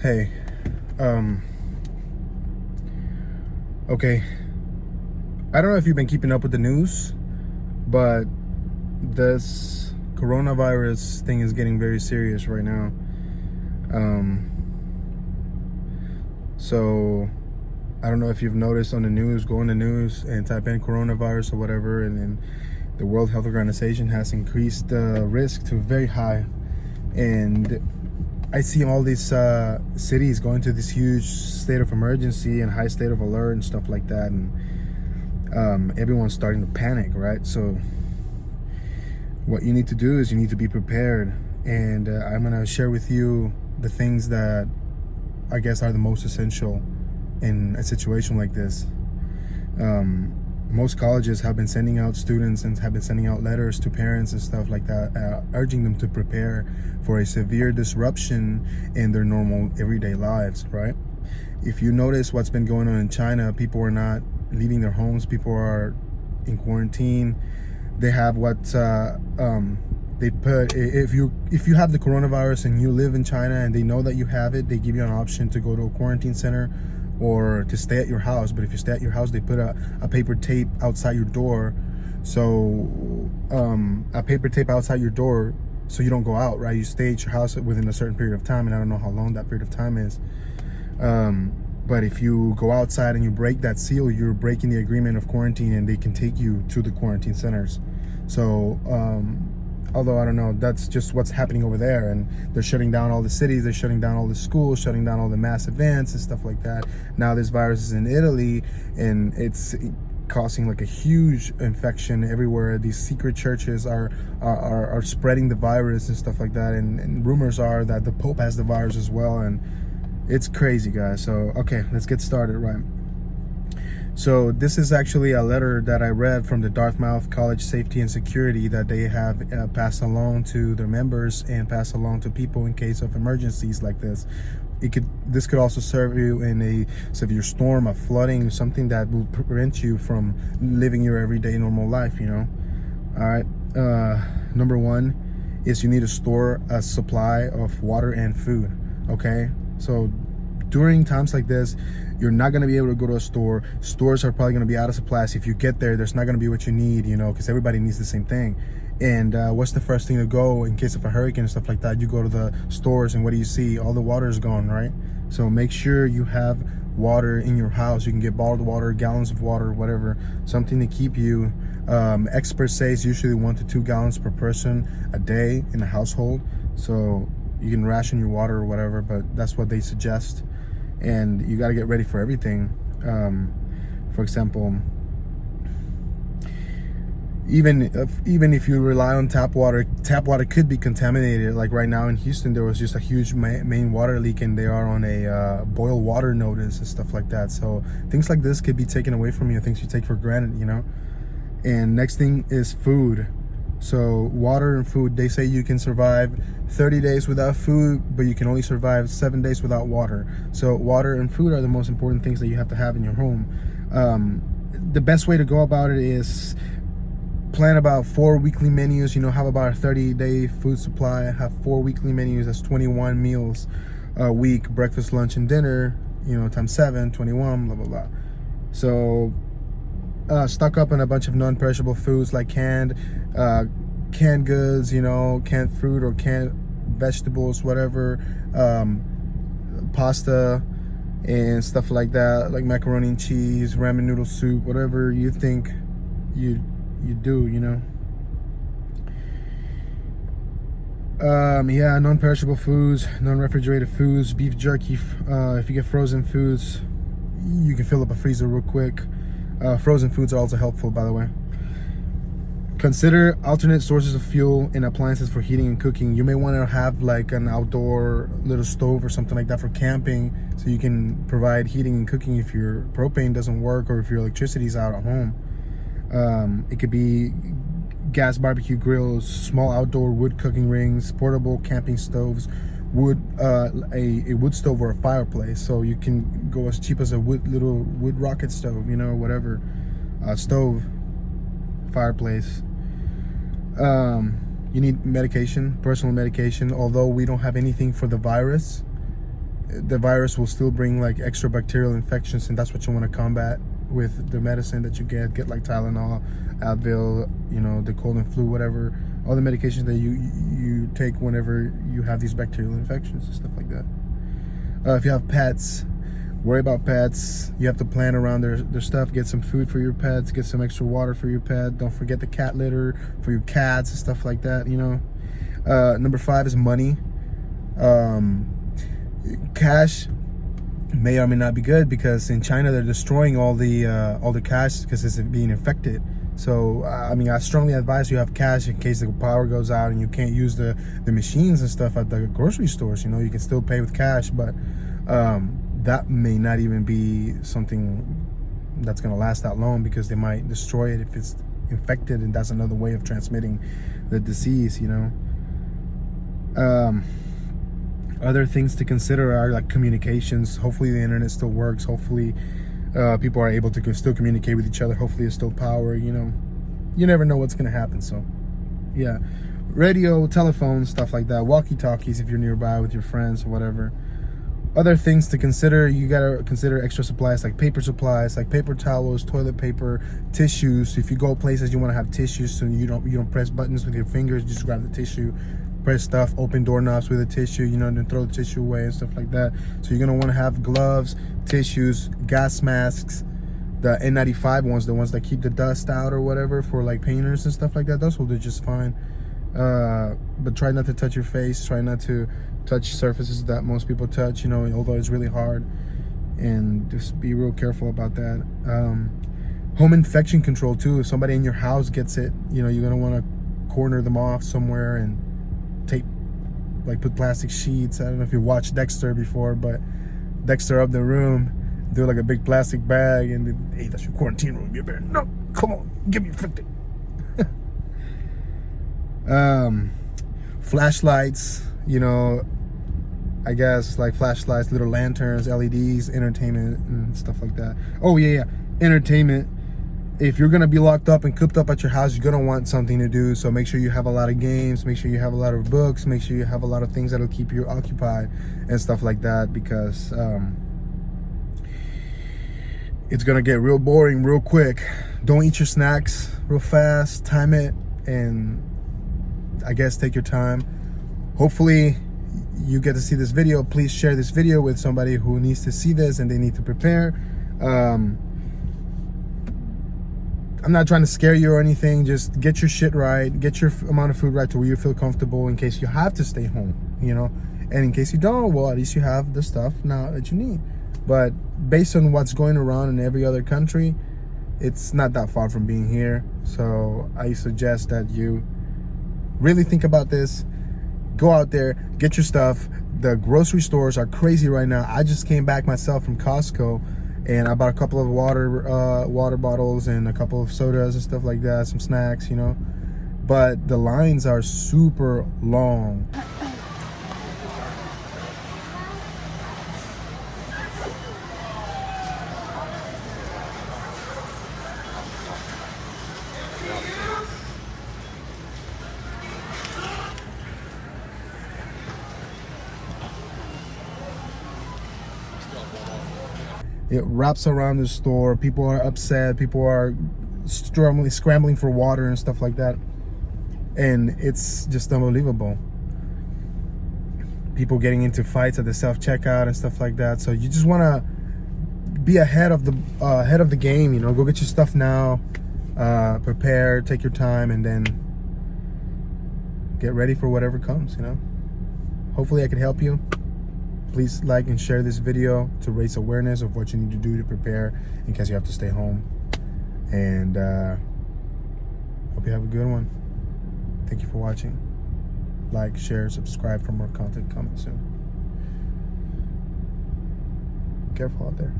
Hey, okay. I don't know if you've been keeping up with the news, but this coronavirus thing is getting very serious right now. Um, so I don't know if you've noticed on the news, go on the news and type in coronavirus or whatever, and then the World Health Organization has increased the risk to very high. And I see all these cities going to this huge state of emergency and high state of alert and stuff like that, and everyone's starting to panic, right? So what you need to do is you need to be prepared, and I'm gonna share with you the things that I guess are the most essential in a situation like this. Most colleges have been sending out students and have been sending out letters to parents and stuff like that, urging them to prepare for a severe disruption in their normal everyday lives, right? If you notice what's been going on in China, people are not leaving their homes. People are in quarantine. They have what they put, if you have the coronavirus and you live in China and they know that you have it, they give you an option to go to a quarantine center or to stay at your house. But if you stay at your house, they put a paper tape outside your door. So a paper tape outside your door so you don't go out, right? You stay at your house within a certain period of time, and I don't know how long that period of time is. But if you go outside and you break that seal, you're breaking the agreement of quarantine, and they can take you to the quarantine centers. So although I don't know, that's just what's happening over there, and they're shutting down all the cities, they're shutting down all the schools, shutting down all the mass events and stuff like that. Now this virus is in Italy, and it's causing like a huge infection everywhere. These secret churches are spreading the virus and stuff like that, and rumors are that the Pope has the virus as well, and it's crazy, guys. So okay, let's get started, right? So this is actually a letter that I read from the Dartmouth College Safety and Security that they have passed along to their members and passed along to people in case of emergencies like this. This could also serve you in a severe storm, a flooding, something that will prevent you from living your everyday normal life, you know. All right. Number one is you need to store a supply of water and food. Okay. So during times like this, you're not going to be able to go to a store. Stores are probably going to be out of supplies. If you get there, there's not going to be what you need, you know, because everybody needs the same thing. And what's the first thing to go in case of a hurricane and stuff like that? You go to the stores, and what do you see? All the water is gone, right? So make sure you have water in your house. You can get bottled water, gallons of water, whatever, something to keep you. Experts say it's usually 1 to 2 gallons per person a day in a household. So you can ration your water or whatever, but that's what they suggest. And you got to get ready for everything. For example, even if you rely on tap water could be contaminated. Like right now in Houston, there was just a huge main water leak, and they are on a boil water notice and stuff like that. So things like this could be taken away from you, things you take for granted, you know. And next thing is food. So water and food, they say you can survive 30 days without food, but you can only survive 7 days without water. So water and food are the most important things that you have to have in your home. The best way to go about it is plan about 4 weekly menus. You know, have about a 30-day food supply. Have 4 weekly menus. That's 21 meals a week, breakfast, lunch, and dinner, you know, times 7, 21, blah, blah, blah. So stock up on a bunch of non-perishable foods like canned goods, you know, canned fruit or canned vegetables, whatever, pasta and stuff like that, like macaroni and cheese, ramen noodle soup, whatever you think you do, you know. Yeah, non-perishable foods, non-refrigerated foods, beef jerky. If you get frozen foods, you can fill up a freezer real quick. Frozen foods are also helpful, by the way. Consider alternate sources of fuel and appliances for heating and cooking. You may want to have like an outdoor little stove or something like that for camping, so you can provide heating and cooking if your propane doesn't work or if your electricity is out at home. It could be gas barbecue grills, small outdoor wood cooking rings, portable camping stoves, a wood stove or a fireplace. So you can go as cheap as a little wood rocket stove, you know, whatever, stove, fireplace. You need medication, personal medication. Although we don't have anything for the virus, the virus will still bring like extra bacterial infections, and that's what you want to combat with the medicine that you get like Tylenol, Advil, you know, the cold and flu, whatever, all the medications that you take whenever you have these bacterial infections and stuff like that. If you have pets, worry about pets. You have to plan around their stuff. Get some food for your pets, get some extra water for your pet. Don't forget the cat litter for your cats and stuff like that, you know. Number 5 is money. Cash may or may not be good, because in China they're destroying all the cash because it's being infected. So I mean, I strongly advise you have cash in case the power goes out and you can't use the machines and stuff at the grocery stores. You know, you can still pay with cash, but that may not even be something that's going to last that long, because they might destroy it if it's infected, and that's another way of transmitting the disease, you know. Other things to consider are like communications. Hopefully the internet still works. Hopefully people are able to still communicate with each other. Hopefully there's still power, you know. You never know what's going to happen. So yeah, radio, telephone, stuff like that, walkie-talkies if you're nearby with your friends or whatever. Other things to consider, you gotta consider extra supplies like paper supplies, like paper towels, toilet paper, tissues. If you go places, you want to have tissues, so you don't press buttons with your fingers. Just grab the tissue, press stuff, open doorknobs with a tissue, you know, and then throw the tissue away and stuff like that. So you're gonna want to have gloves, tissues, gas masks, the N95 ones, the ones that keep the dust out or whatever, for like painters and stuff like that. Those will do just fine. But try not to touch your face. Try not to touch surfaces that most people touch, you know, although it's really hard. And just be real careful about that. Home infection control too. If somebody in your house gets it, you know, you're gonna want to corner them off somewhere and put plastic sheets. I don't know if you watched Dexter before, but Dexter up the room, do like a big plastic bag, and then, hey, that's your quarantine room. You better, no, come on, give me infected. Flashlights, you know, I guess like flashlights, little lanterns, LEDs, entertainment and stuff like that. Oh yeah, entertainment. If you're gonna be locked up and cooped up at your house, you're gonna want something to do. So make sure you have a lot of games, make sure you have a lot of books, make sure you have a lot of things that'll keep you occupied and stuff like that, because it's gonna get real boring real quick. Don't eat your snacks real fast, time it, and I guess take your time. Hopefully you get to see this video. Please share this video with somebody who needs to see this and they need to prepare. I'm not trying to scare you or anything. Just get your shit right. Get your amount of food right to where you feel comfortable in case you have to stay home, you know. And in case you don't, well, at least you have the stuff now that you need. But based on what's going around in every other country, it's not that far from being here. So I suggest that you really think about this. Go out there, get your stuff. The grocery stores are crazy right now. I just came back myself from Costco, and I bought a couple of water bottles and a couple of sodas and stuff like that, some snacks, you know. But the lines are super long. It wraps around the store. People are upset. People are scrambling for water and stuff like that. And it's just unbelievable. People getting into fights at the self-checkout and stuff like that. So you just want to be ahead of the game. You know, go get your stuff now. Prepare. Take your time, and then get ready for whatever comes. You know. Hopefully, I can help you. Please like and share this video to raise awareness of what you need to do to prepare in case you have to stay home. And hope you have a good one. Thank you for watching. Like, share, subscribe for more content coming soon. Careful out there.